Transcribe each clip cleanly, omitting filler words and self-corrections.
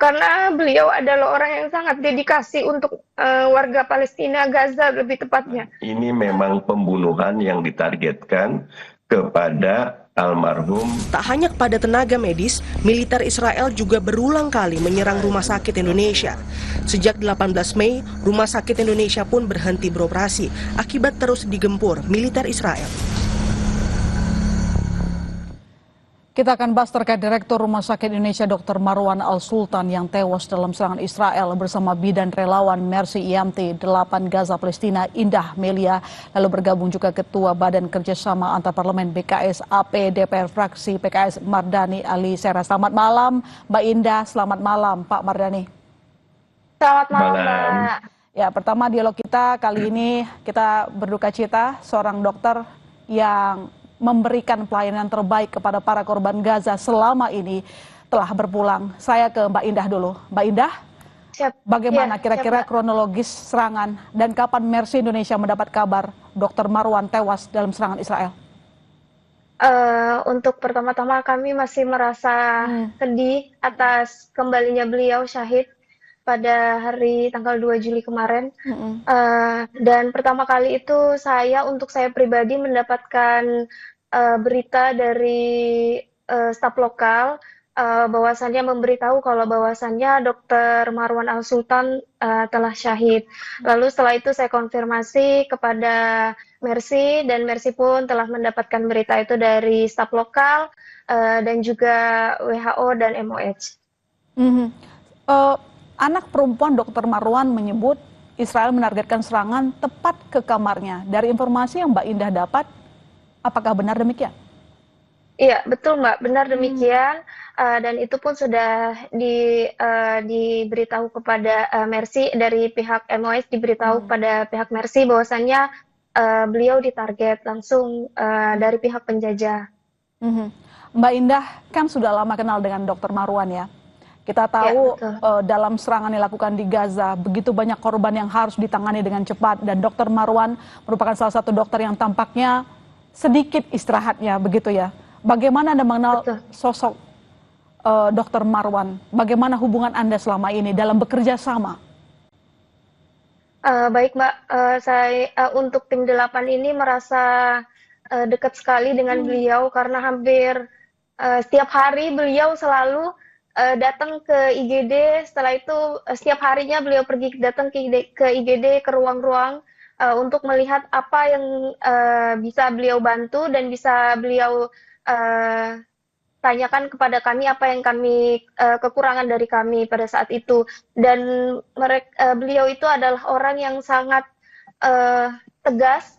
karena beliau adalah orang yang sangat dedikasi untuk warga Palestina, Gaza lebih tepatnya. Ini memang pembunuhan yang ditargetkan kepada almarhum. Tak hanya kepada tenaga medis, militer Israel juga berulang kali menyerang rumah sakit Indonesia. Sejak 18 Mei, rumah sakit Indonesia pun berhenti beroperasi akibat terus digempur militer Israel. Kita akan bahas terkait Direktur Rumah Sakit Indonesia Dr. Marwan Al-Sultan yang tewas dalam serangan Israel bersama bidan relawan Mercy IMT 8 Gaza Palestina Indah Melia, lalu bergabung juga Ketua Badan Kerjasama Antarparlemen BKS AP DPR fraksi PKS Mardani Ali Sera. Selamat malam Mbak Indah, selamat malam Pak Mardani. Selamat malam Mbak. Ya, pertama dialog kita kali ini kita berduka cita seorang dokter yang memberikan pelayanan terbaik kepada para korban Gaza selama ini telah berpulang. Saya ke Mbak Indah dulu. Mbak Indah, bagaimana kira-kira kronologis serangan dan kapan Mercy Indonesia mendapat kabar Dr. Marwan tewas dalam serangan Israel? Untuk pertama-tama kami masih merasa sedih atas kembalinya beliau syahid pada hari tanggal 2 Juli kemarin. Dan pertama kali itu untuk saya pribadi mendapatkan berita dari staf lokal bahwasannya memberitahu kalau bahwasannya Dr. Marwan Al-Sultan telah syahid. Lalu setelah itu saya konfirmasi kepada Mercy dan Mercy pun telah mendapatkan berita itu dari staf lokal dan juga WHO dan MOH. Anak perempuan Dr. Marwan menyebut Israel menargetkan serangan tepat ke kamarnya. Dari informasi yang Mbak Indah dapat, apakah benar demikian? Iya, betul Mbak, benar demikian. Dan itu pun sudah diberitahu kepada Mercy, dari pihak MOS diberitahu kepada pihak Mercy bahwasannya beliau ditarget langsung dari pihak penjajah. Mbak Indah kan sudah lama kenal dengan Dr. Marwan ya. Kita tahu dalam serangan yang dilakukan di Gaza, begitu banyak korban yang harus ditangani dengan cepat. Dan Dr. Marwan merupakan salah satu dokter yang tampaknya sedikit istirahatnya, begitu ya. Bagaimana Anda mengenal sosok Dr. Marwan? Bagaimana hubungan Anda selama ini dalam bekerja sama? Baik Mbak, saya untuk tim 8 ini merasa dekat sekali dengan beliau karena hampir setiap hari beliau selalu datang ke IGD. Setelah itu setiap harinya beliau datang ke IGD, ke ruang-ruang untuk melihat apa yang bisa beliau bantu dan bisa beliau tanyakan kepada kami apa yang kekurangan dari kami pada saat itu. Dan beliau itu adalah orang yang sangat tegas,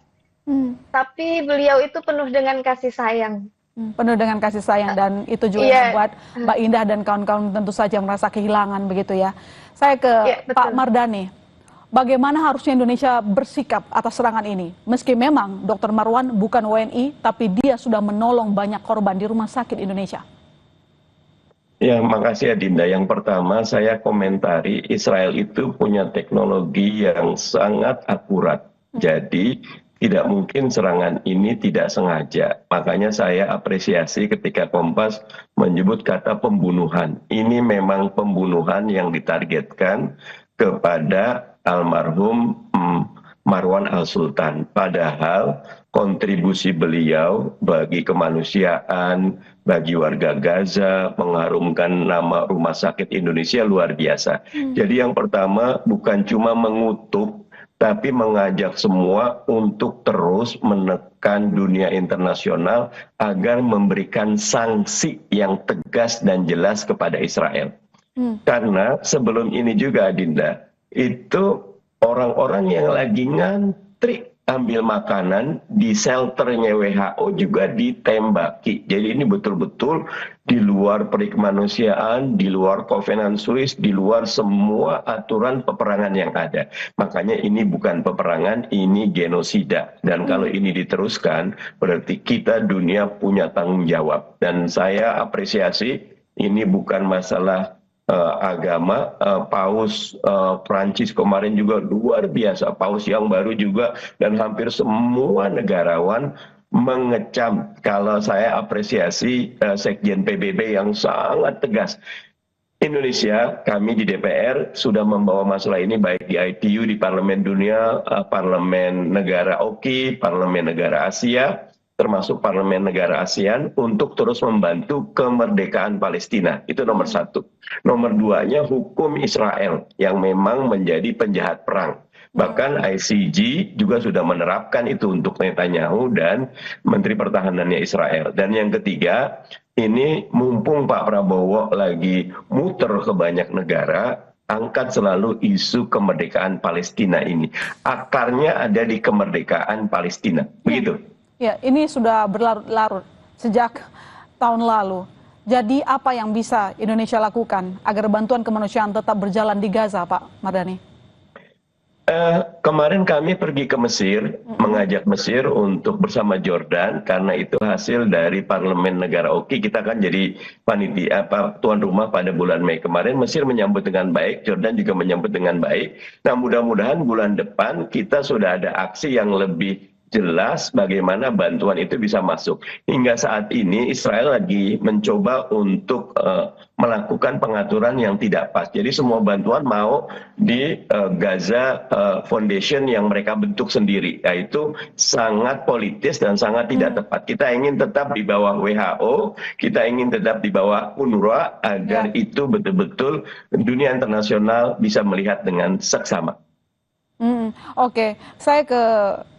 tapi beliau itu penuh dengan kasih sayang. Penuh dengan kasih sayang, dan itu juga yang membuat Mbak Indah dan kawan-kawan tentu saja merasa kehilangan, begitu ya. Saya ke Pak Mardani. Bagaimana harusnya Indonesia bersikap atas serangan ini? Meski memang Dr. Marwan bukan WNI, tapi dia sudah menolong banyak korban di rumah sakit Indonesia. Ya, makasih Adinda. Yang pertama saya komentari, Israel itu punya teknologi yang sangat akurat. Jadi tidak mungkin serangan ini tidak sengaja. Makanya saya apresiasi ketika Kompas menyebut kata pembunuhan. Ini memang pembunuhan yang ditargetkan kepada almarhum Marwan Al-Sultan. Padahal kontribusi beliau bagi kemanusiaan, bagi warga Gaza, mengharumkan nama Rumah Sakit Indonesia luar biasa. Jadi yang pertama bukan cuma mengutuk, tapi mengajak semua untuk terus menekan dunia internasional agar memberikan sanksi yang tegas dan jelas kepada Israel. Karena sebelum ini juga Adinda, itu orang-orang yang lagi ngantri ambil makanan di shelternya WHO juga ditembaki. Jadi ini betul-betul di luar perikemanusiaan, di luar Covenant Swiss, di luar semua aturan peperangan yang ada. Makanya ini bukan peperangan, ini genosida. Dan kalau ini diteruskan, berarti kita dunia punya tanggung jawab. Dan saya apresiasi, ini bukan masalah agama. Paus Prancis kemarin juga luar biasa, paus yang baru juga, dan hampir semua negarawan mengecam. Kalau saya apresiasi Sekjen PBB yang sangat tegas. Indonesia, kami di DPR sudah membawa masalah ini baik di ITU, di Parlemen Dunia, Parlemen Negara OKI, Parlemen Negara Asia, termasuk Parlemen Negara ASEAN untuk terus membantu kemerdekaan Palestina. Itu nomor satu. Nomor duanya hukum Israel yang memang menjadi penjahat perang. Bahkan ICJ juga sudah menerapkan itu untuk Netanyahu dan Menteri Pertahanannya Israel. Dan yang ketiga, ini mumpung Pak Prabowo lagi muter ke banyak negara, angkat selalu isu kemerdekaan Palestina ini. Akarnya ada di kemerdekaan Palestina. Begitu. Ya, ini sudah berlarut-larut sejak tahun lalu. Jadi apa yang bisa Indonesia lakukan agar bantuan kemanusiaan tetap berjalan di Gaza, Pak Mardhani? Kemarin kami pergi ke Mesir, mengajak Mesir untuk bersama Jordan, karena itu hasil dari Parlemen Negara OKI. Kita kan jadi panitia tuan rumah pada bulan Mei kemarin. Mesir menyambut dengan baik, Jordan juga menyambut dengan baik. Nah, mudah-mudahan bulan depan kita sudah ada aksi yang lebih jelas bagaimana bantuan itu bisa masuk. Hingga saat ini Israel lagi mencoba untuk melakukan pengaturan yang tidak pas. Jadi semua bantuan mau di Gaza Foundation yang mereka bentuk sendiri. Yaitu sangat politis dan sangat tidak tepat. Kita ingin tetap di bawah WHO, kita ingin tetap di bawah UNRWA agar itu betul-betul dunia internasional bisa melihat dengan seksama. Oke, saya ke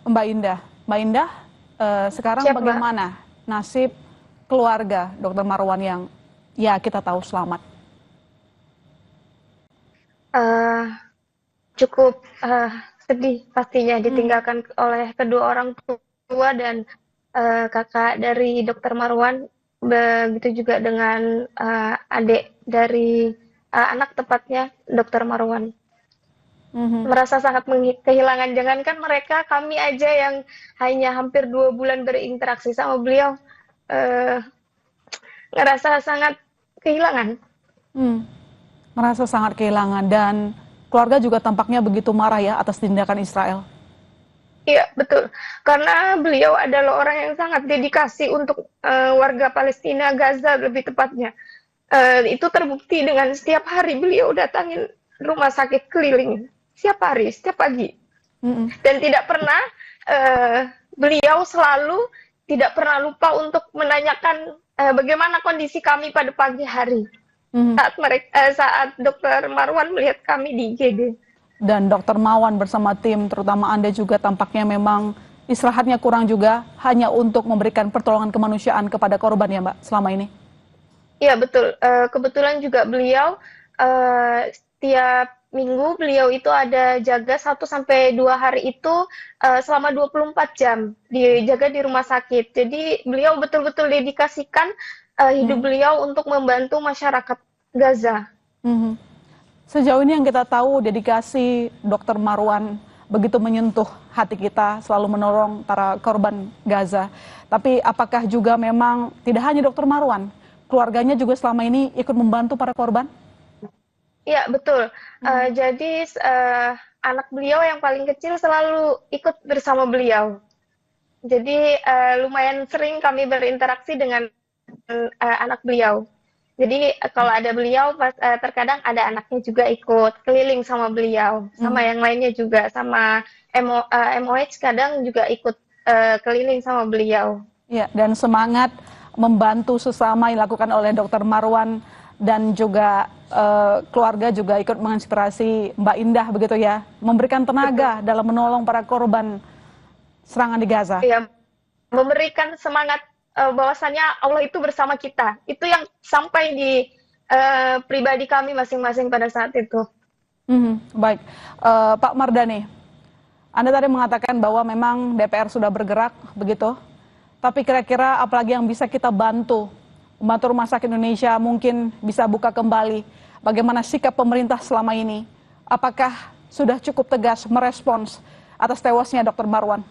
Mbak Indah. Mbak Indah, sekarang bagaimana nasib keluarga Dr. Marwan yang ya kita tahu selamat? Cukup sedih pastinya ditinggalkan oleh kedua orang tua dan kakak dari Dr. Marwan, begitu juga dengan adik dari anak tepatnya Dr. Marwan. Merasa sangat kehilangan, jangankan mereka, kami aja yang hanya hampir 2 bulan berinteraksi sama beliau ngerasa sangat kehilangan. Merasa sangat kehilangan, dan keluarga juga tampaknya begitu marah ya atas tindakan Israel. Iya, betul. Karena beliau adalah orang yang sangat dedikasi untuk warga Palestina, Gaza lebih tepatnya. Itu terbukti dengan setiap hari beliau datangin rumah sakit keliling. Setiap hari, setiap pagi. Dan tidak pernah, beliau selalu tidak pernah lupa untuk menanyakan bagaimana kondisi kami pada pagi hari. Saat Dr. Marwan melihat kami di IGD. Dan Dr. Marwan bersama tim, terutama Anda juga tampaknya memang istirahatnya kurang juga, hanya untuk memberikan pertolongan kemanusiaan kepada korban ya Mbak, selama ini? Iya, betul. Kebetulan juga beliau setiap minggu beliau itu ada jaga 1-2 hari itu selama 24 jam dijaga di rumah sakit. Jadi beliau betul-betul dedikasikan hidup beliau untuk membantu masyarakat Gaza. Sejauh ini yang kita tahu dedikasi Dr. Marwan begitu menyentuh hati kita, selalu menolong para korban Gaza. Tapi apakah juga memang tidak hanya Dr. Marwan, keluarganya juga selama ini ikut membantu para korban? Iya, betul. Jadi anak beliau yang paling kecil selalu ikut bersama beliau. Jadi lumayan sering kami berinteraksi dengan anak beliau. Jadi kalau ada beliau, terkadang ada anaknya juga ikut keliling sama beliau, sama yang lainnya juga, sama MOH kadang juga ikut keliling sama beliau. Ya, dan semangat membantu sesama yang dilakukan oleh Dr. Marwan dan juga keluarga juga ikut menginspirasi Mbak Indah begitu ya, memberikan tenaga dalam menolong para korban serangan di Gaza. Iya, memberikan semangat bahwasannya Allah itu bersama kita. Itu yang sampai di pribadi kami masing-masing pada saat itu. Baik, Pak Mardhani, Anda tadi mengatakan bahwa memang DPR sudah bergerak begitu, tapi kira-kira apalagi yang bisa kita bantu rumah sakit Indonesia mungkin bisa buka kembali? Bagaimana sikap pemerintah selama ini? Apakah sudah cukup tegas merespons atas tewasnya Dr. Marwan?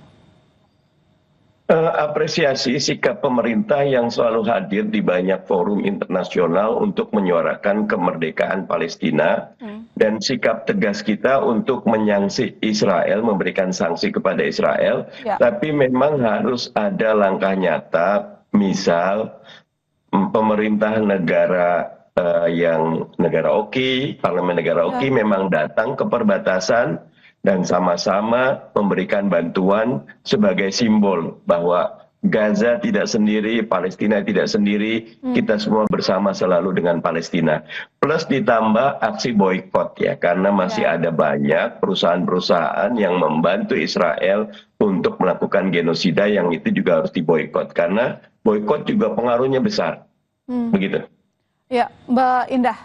Apresiasi sikap pemerintah yang selalu hadir di banyak forum internasional untuk menyuarakan kemerdekaan Palestina dan sikap tegas kita untuk menyangsi Israel, memberikan sanksi kepada Israel. Tapi memang harus ada langkah nyata, misal pemerintah negara yang negara oki, parlemen negara oki memang datang ke perbatasan dan sama-sama memberikan bantuan sebagai simbol bahwa Gaza tidak sendiri, Palestina tidak sendiri, kita semua bersama selalu dengan Palestina. Plus ditambah aksi boykot ya, karena masih ada banyak perusahaan-perusahaan yang membantu Israel untuk melakukan genosida yang itu juga harus diboykot. Karena boykot juga pengaruhnya besar. Begitu. Ya, Mbak Indah,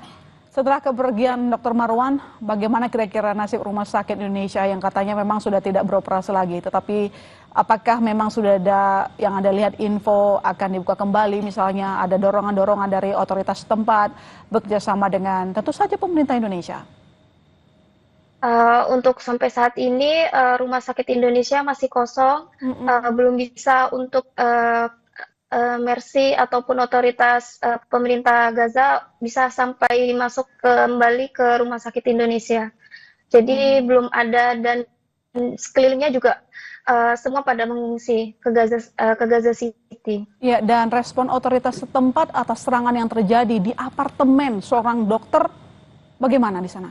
setelah kepergian Dr. Marwan, bagaimana kira-kira nasib rumah sakit Indonesia yang katanya memang sudah tidak beroperasi lagi, tetapi apakah memang sudah ada yang Anda lihat info akan dibuka kembali, misalnya ada dorongan-dorongan dari otoritas setempat bekerjasama dengan tentu saja pemerintah Indonesia? Untuk sampai saat ini rumah sakit Indonesia masih kosong, belum bisa untuk Mercy ataupun otoritas pemerintah Gaza bisa sampai masuk kembali ke rumah sakit Indonesia. Jadi belum ada, dan sekelilingnya juga semua pada mengungsi ke Gaza City. Ya, dan respon otoritas setempat atas serangan yang terjadi di apartemen seorang dokter, bagaimana di sana?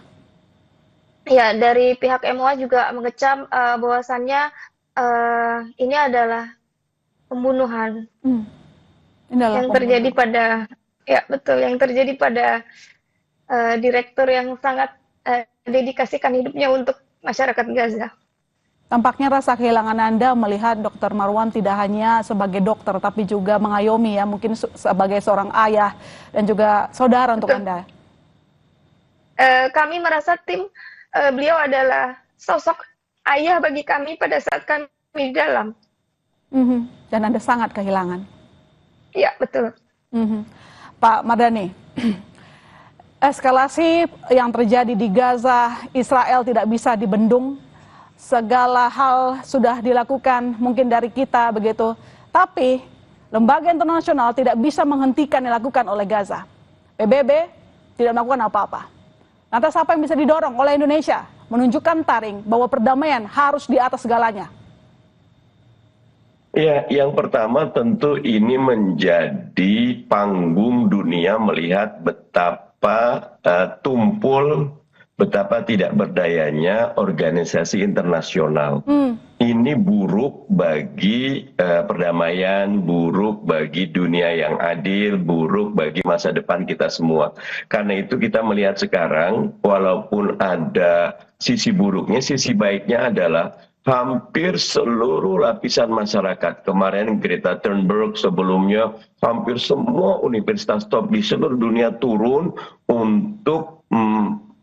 Ya, dari pihak MUA juga mengecam bahwasannya ini adalah pembunuhan yang terjadi pada, ya betul, yang terjadi pada direktur yang sangat dedikasikan hidupnya untuk masyarakat Gaza. Tampaknya rasa kehilangan Anda melihat Dr. Marwan tidak hanya sebagai dokter, tapi juga mengayomi ya, mungkin sebagai seorang ayah dan juga saudara untuk Anda. Kami merasa beliau adalah sosok ayah bagi kami pada saat kami di dalam. Dan Anda sangat kehilangan. Ya, betul. Pak Mardhani, eskalasi yang terjadi di Gaza, Israel tidak bisa dibendung. Segala hal sudah dilakukan mungkin dari kita begitu. Tapi lembaga internasional tidak bisa menghentikan yang dilakukan oleh Gaza. PBB tidak melakukan apa-apa. Lantas apa yang bisa didorong oleh Indonesia? Menunjukkan taring bahwa perdamaian harus di atas segalanya. Ya, yang pertama tentu ini menjadi panggung dunia melihat betapa tumpul, betapa tidak berdayanya organisasi internasional. Ini buruk bagi perdamaian, buruk bagi dunia yang adil, buruk bagi masa depan kita semua. Karena itu kita melihat sekarang, walaupun ada sisi buruknya, sisi baiknya adalah hampir seluruh lapisan masyarakat. Kemarin Greta Thunberg, sebelumnya hampir semua universitas top di seluruh dunia turun untuk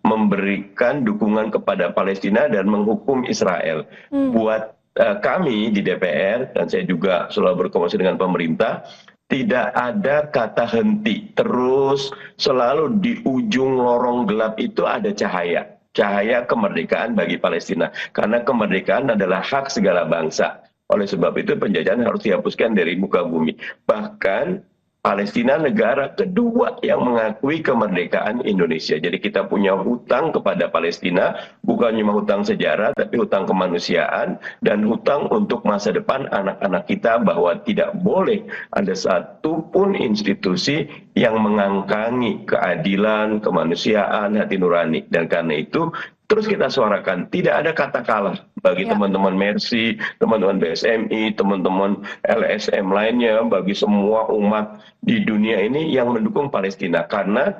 memberikan dukungan kepada Palestina dan menghukum Israel. Buat kami di DPR, dan saya juga selalu berkomunikasi dengan pemerintah, tidak ada kata henti. Terus selalu di ujung lorong gelap itu ada cahaya. Cahaya kemerdekaan bagi Palestina. Karena kemerdekaan adalah hak segala bangsa. Oleh sebab itu penjajahan harus dihapuskan dari muka bumi. Bahkan Palestina negara kedua yang mengakui kemerdekaan Indonesia. Jadi kita punya hutang kepada Palestina, bukan cuma hutang sejarah, tapi hutang kemanusiaan dan hutang untuk masa depan anak-anak kita, bahwa tidak boleh ada satupun institusi yang mengangkangi keadilan, kemanusiaan, hati nurani. Dan karena itu terus kita suarakan, tidak ada kata kalah bagi teman-teman Mercy, teman-teman BSMI, teman-teman LSM lainnya, bagi semua umat di dunia ini yang mendukung Palestina. Karena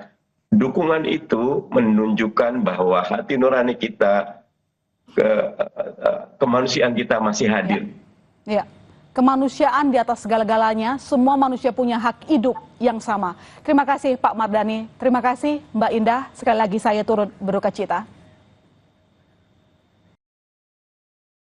dukungan itu menunjukkan bahwa hati nurani kita, kemanusiaan kita masih hadir. Ya. Kemanusiaan di atas segala-galanya, semua manusia punya hak hidup yang sama. Terima kasih Pak Mardhani, terima kasih Mbak Indah, sekali lagi saya turut berduka cita.